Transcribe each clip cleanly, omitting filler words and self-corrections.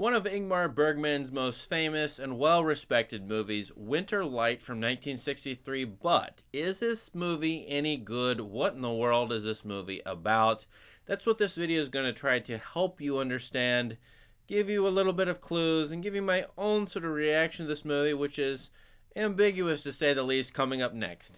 One of Ingmar Bergman's most famous and well-respected movies, Winter Light from 1963. But is this movie any good? What in the world is this movie about? That's what this video is going to try to help you understand, give you a little bit of clues, and give you my own sort of reaction to this movie, which is ambiguous to say the least, coming up next.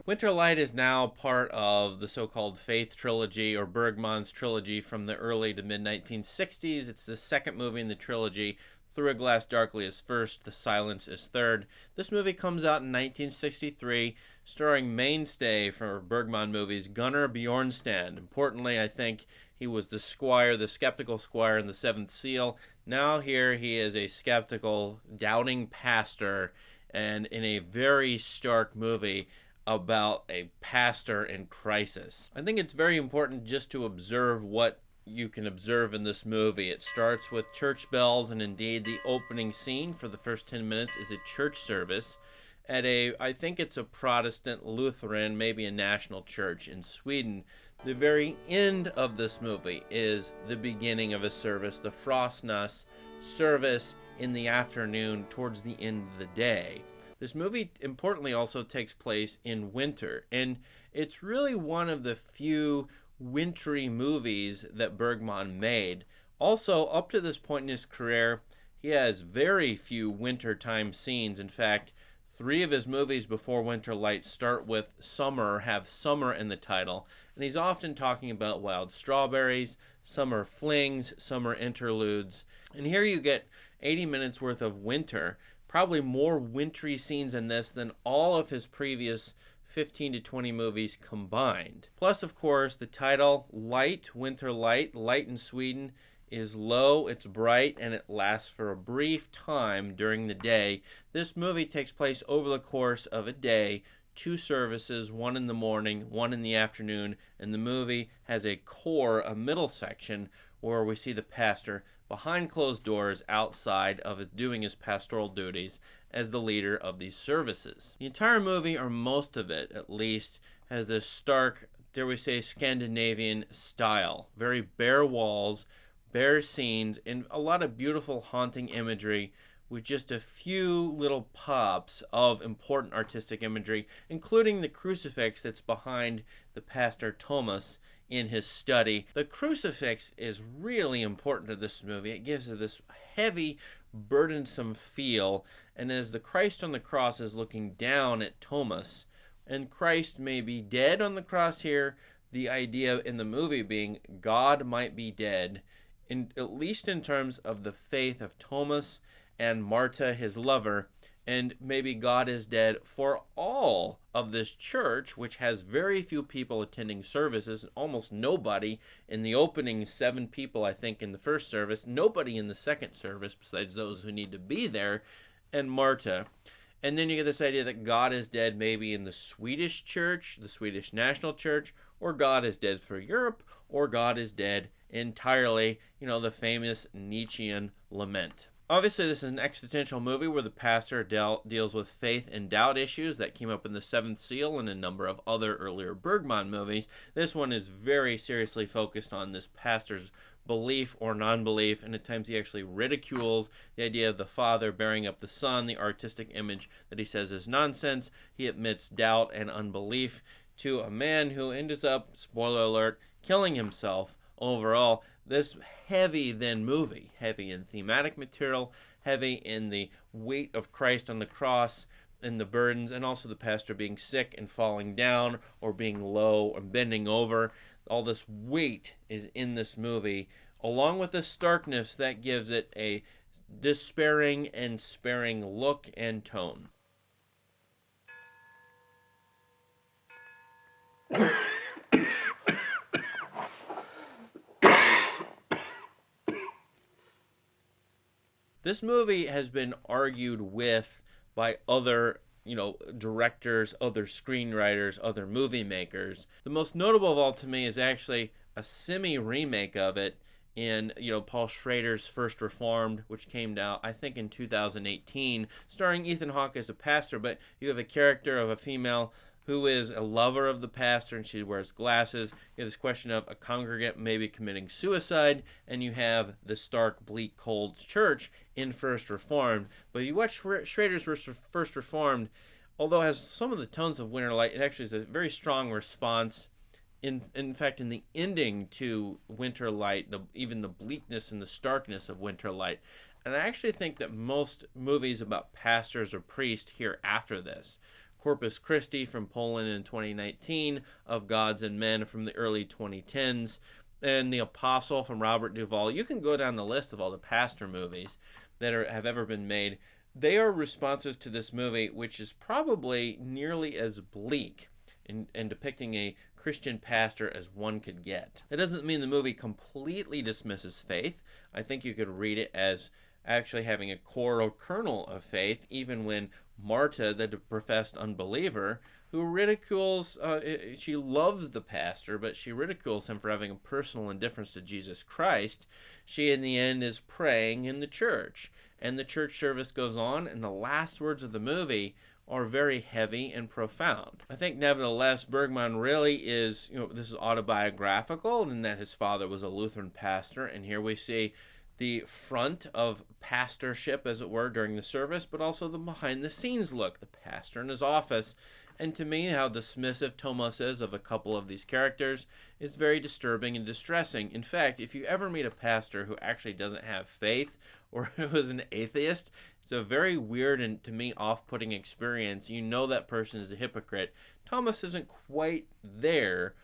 Winter Light is now part of the so-called Faith trilogy, or Bergman's trilogy from the early to mid-1960s. It's the second movie in the trilogy. Through a Glass Darkly is first, The Silence is third. This movie comes out in 1963, starring mainstay for Bergman movies, Gunnar Bjornstrand. Importantly, I think he was the squire, the skeptical squire in The Seventh Seal. Now here he is a skeptical, doubting pastor, and in a very stark movie about a pastor in crisis. I think it's very important just to observe what you can observe in this movie. It starts with church bells, and indeed the opening scene for the first 10 minutes is a church service at I think it's a Protestant Lutheran, maybe a national church in Sweden. The very end of this movie is the beginning of a service, the Frostnass service in the afternoon towards the end of the day. This movie, importantly, also takes place in winter, and it's really one of the few wintry movies that Bergman made. Also, up to this point in his career, he has very few wintertime scenes. In fact, 3 of his movies before Winter Light start with summer, have summer in the title, and he's often talking about wild strawberries, summer flings, summer interludes, and here you get 80 minutes worth of winter. Probably more wintry scenes in this than all of his previous 15 to 20 movies combined. Plus, of course, the title, Light, Winter Light. Light in Sweden is low, it's bright, and it lasts for a brief time during the day. This movie takes place over the course of a day, 2 services, one in the morning, one in the afternoon, and the movie has a core, a middle section, where we see the pastor behind closed doors outside of doing his pastoral duties as the leader of these services. The entire movie, or most of it at least, has this stark, dare we say, Scandinavian style. Very bare walls, bare scenes, and a lot of beautiful haunting imagery with just a few little pops of important artistic imagery, including the crucifix that's behind the pastor Thomas in his study. The crucifix is really important to this movie. It gives it this heavy, burdensome feel, and as the Christ on the cross is looking down at Thomas, and Christ may be dead on the cross here, the idea in the movie being God might be dead, at least in terms of the faith of Thomas and Marta, his lover, and maybe God is dead for all of this church, which has very few people attending services, almost nobody in the opening 7 people, I think, in the first service, nobody in the second service besides those who need to be there, and Marta. And then you get this idea that God is dead maybe in the Swedish church, the Swedish National Church, or God is dead for Europe, or God is dead entirely, the famous Nietzschean lament. Obviously, this is an existential movie where the pastor deals with faith and doubt issues that came up in The Seventh Seal and a number of other earlier Bergman movies. This one is very seriously focused on this pastor's belief or non-belief, and at times he actually ridicules the idea of the father bearing up the son, the artistic image that he says is nonsense. He admits doubt and unbelief to a man who ends up, spoiler alert, killing himself overall. This heavy movie, heavy in thematic material, heavy in the weight of Christ on the cross and the burdens, and also the pastor being sick and falling down or being low or bending over. All this weight is in this movie, along with the starkness that gives it a despairing and sparing look and tone. This movie has been argued with by other, directors, other screenwriters, other movie makers. The most notable of all to me is actually a semi-remake of it in, Paul Schrader's First Reformed, which came out, I think, in 2018, starring Ethan Hawke as a pastor, but you have a character of a female who is a lover of the pastor, and she wears glasses. You have this question of a congregant maybe committing suicide, and you have the stark, bleak, cold church in First Reformed. But you watch Schrader's First Reformed, although it has some of the tones of Winterlight, it actually is a very strong response. In fact, in the ending to Winterlight, even the bleakness and the starkness of Winterlight. And I actually think that most movies about pastors or priests here after this, Corpus Christi from Poland in 2019, Of Gods and Men from the early 2010s, and The Apostle from Robert Duvall. You can go down the list of all the pastor movies that have ever been made. They are responses to this movie, which is probably nearly as bleak in depicting a Christian pastor as one could get. It doesn't mean the movie completely dismisses faith. I think you could read it as actually having a core or kernel of faith, even when Marta, the professed unbeliever, who ridicules, she loves the pastor, but she ridicules him for having a personal indifference to Jesus Christ. She, in the end, is praying in the church. And the church service goes on, and the last words of the movie are very heavy and profound. I think, nevertheless, Bergman really is, this is autobiographical, in that his father was a Lutheran pastor, and here we see the front of pastorship, as it were, during the service, but also the behind-the-scenes look, the pastor in his office. And to me, how dismissive Thomas is of a couple of these characters is very disturbing and distressing. In fact, if you ever meet a pastor who actually doesn't have faith or who is an atheist, it's a very weird and, to me, off-putting experience. You know that person is a hypocrite. Thomas isn't quite there,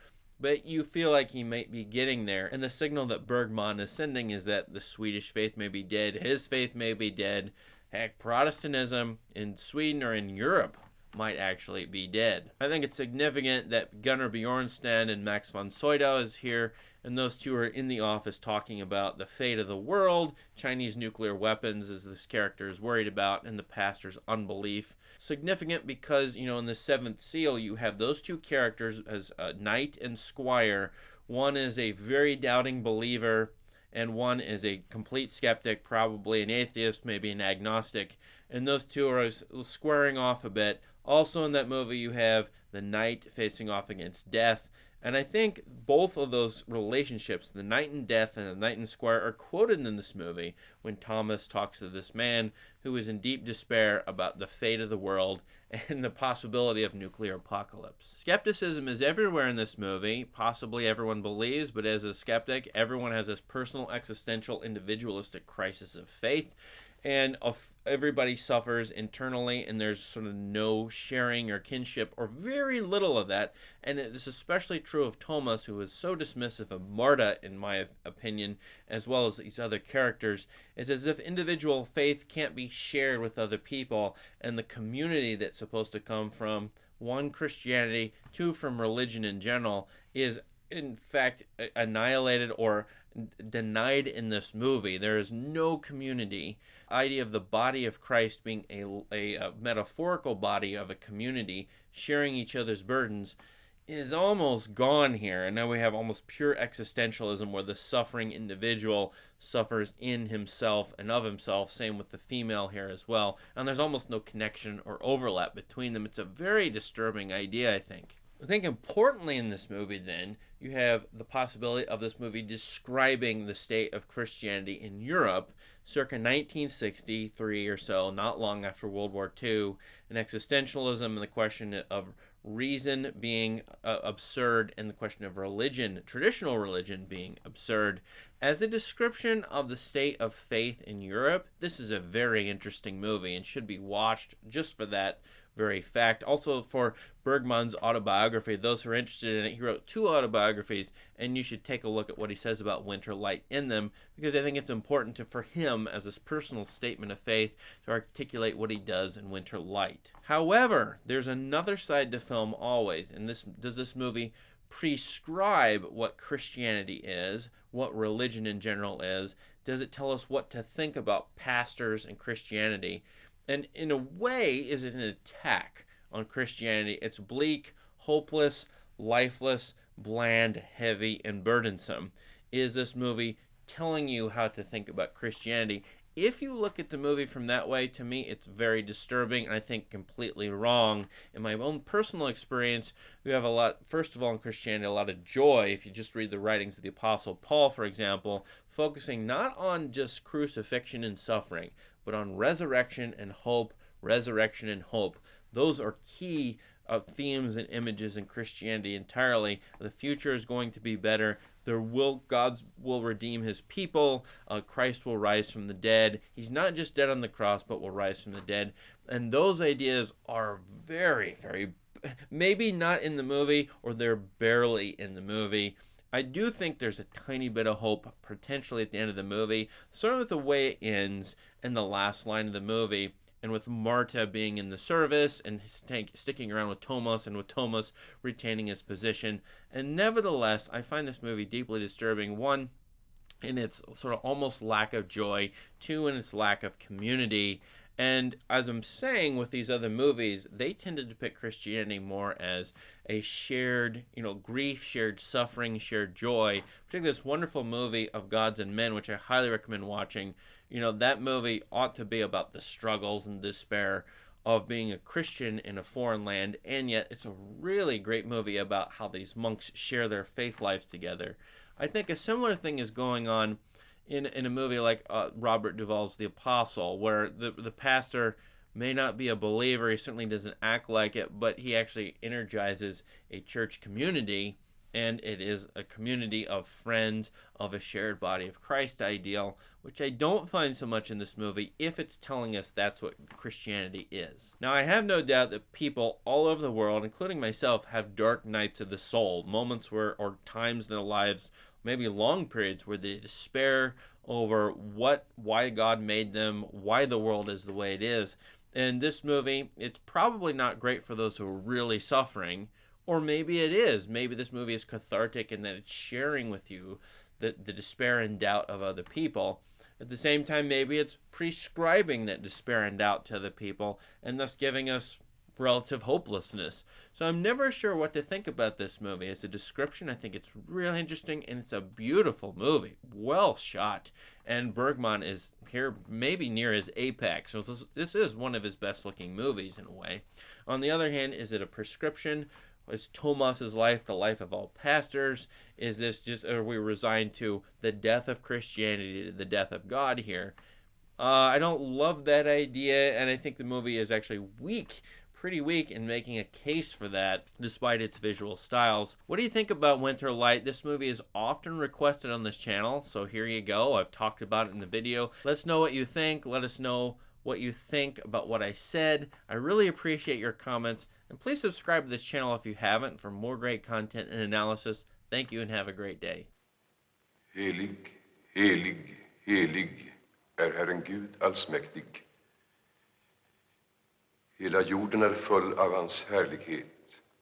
but you feel like he might be getting there. And the signal that Bergman is sending is that the Swedish faith may be dead, his faith may be dead. Heck, Protestantism in Sweden or in Europe might actually be dead. I think it's significant that Gunnar Bjornsten and Max von Sydow is here, and those two are in the office talking about the fate of the world, Chinese nuclear weapons, as this character is worried about, and the pastor's unbelief. Significant because, in the Seventh Seal, you have those two characters as knight and squire. One is a very doubting believer, and one is a complete skeptic, probably an atheist, maybe an agnostic, and those two are squaring off a bit. Also in that movie, you have the knight facing off against death. And I think both of those relationships, the knight and death and the knight and squire, are quoted in this movie when Thomas talks to this man who is in deep despair about the fate of the world and the possibility of nuclear apocalypse. Skepticism is everywhere in this movie. Possibly everyone believes, but as a skeptic, everyone has this personal, existential, individualistic crisis of faith. And everybody suffers internally, and there's sort of no sharing or kinship, or very little of that. And it is especially true of Thomas, who is so dismissive of Marta, in my opinion, as well as these other characters. It's as if individual faith can't be shared with other people, and the community that's supposed to come from, one, Christianity, two, from religion in general, is in fact annihilated or denied in this movie. There is no community. Idea of the body of Christ being a metaphorical body of a community sharing each other's burdens is almost gone here. And now we have almost pure existentialism where the suffering individual suffers in himself and of himself. Same with the female here as well. And there's almost no connection or overlap between them. It's a very disturbing idea, I think. I think importantly in this movie, then, you have the possibility of this movie describing the state of Christianity in Europe circa 1963 or so, not long after World War II, and existentialism and the question of reason being absurd, and the question of religion, traditional religion, being absurd. As a description of the state of faith in Europe, this is a very interesting movie and should be watched just for that very fact. Also for Bergman's autobiography, those who are interested in it, he wrote 2 autobiographies, and you should take a look at what he says about Winterlight in them, because I think it's important for him, as his personal statement of faith, to articulate what he does in Winterlight. However, there's another side to film always, and does this movie prescribe what Christianity is, what religion in general is? Does it tell us what to think about pastors and Christianity? And in a way, is it an attack on Christianity? It's bleak, hopeless, lifeless, bland, heavy, and burdensome. Is this movie telling you how to think about Christianity? if you look at the movie from that way, to me, it's very disturbing and I think completely wrong. In my own personal experience, we have a lot, first of all, in Christianity, a lot of joy. If you just read the writings of the Apostle Paul, for example, focusing not on just crucifixion and suffering, but on resurrection and hope, resurrection and hope. Those are key themes and images in Christianity entirely. The future is going to be better. God will redeem his people. Christ will rise from the dead. He's not just dead on the cross, but will rise from the dead. And those ideas are very, very, maybe not in the movie, or they're barely in the movie. I do think there's a tiny bit of hope potentially at the end of the movie, starting with the way it ends and the last line of the movie, and with Marta being in the service and sticking around with Thomas, and with Thomas retaining his position. And nevertheless, I find this movie deeply disturbing. One, in its sort of almost lack of joy. Two, in its lack of community. And as I'm saying with these other movies, they tend to depict Christianity more as a shared, grief, shared suffering, shared joy. Particularly this wonderful movie of Gods and Men, which I highly recommend watching. That movie ought to be about the struggles and despair of being a Christian in a foreign land, and yet it's a really great movie about how these monks share their faith lives together. I think a similar thing is going on in a movie like Robert Duvall's The Apostle, where the pastor may not be a believer, he certainly doesn't act like it, but he actually energizes a church community, and it is a community of friends of a shared body of Christ ideal, which I don't find so much in this movie if it's telling us that's what Christianity is. Now, I have no doubt that people all over the world, including myself, have dark nights of the soul, moments where, or times in their lives, maybe long periods, where they despair over why God made them, why the world is the way it is. And this movie, it's probably not great for those who are really suffering, or maybe it is. Maybe this movie is cathartic in that it's sharing with you the despair and doubt of other people. At the same time, maybe it's prescribing that despair and doubt to other people, and thus giving us relative hopelessness. So I'm never sure what to think about this movie. As a description, I think it's really interesting, and it's a beautiful movie, well shot, and Bergman is here maybe near his apex. So this is one of his best looking movies in a way. On the other hand, is it a prescription? Is Thomas's life the life of all pastors? Is this just, are we resigned to the death of Christianity, the death of God here? I don't love that idea, and I think the movie is actually weak, pretty weak in making a case for that, despite its visual styles. What do you think about Winter Light? This movie is often requested on this channel, so here you go. I've talked about it in the video. Let us know what you think. Let us know what you think about what I said. I really appreciate your comments, and please subscribe to this channel if you haven't for more great content and analysis. Thank you and have a great day. Helig, helig, helig Herren Gud allsmäktig. Hela jorden full av hans härlighet.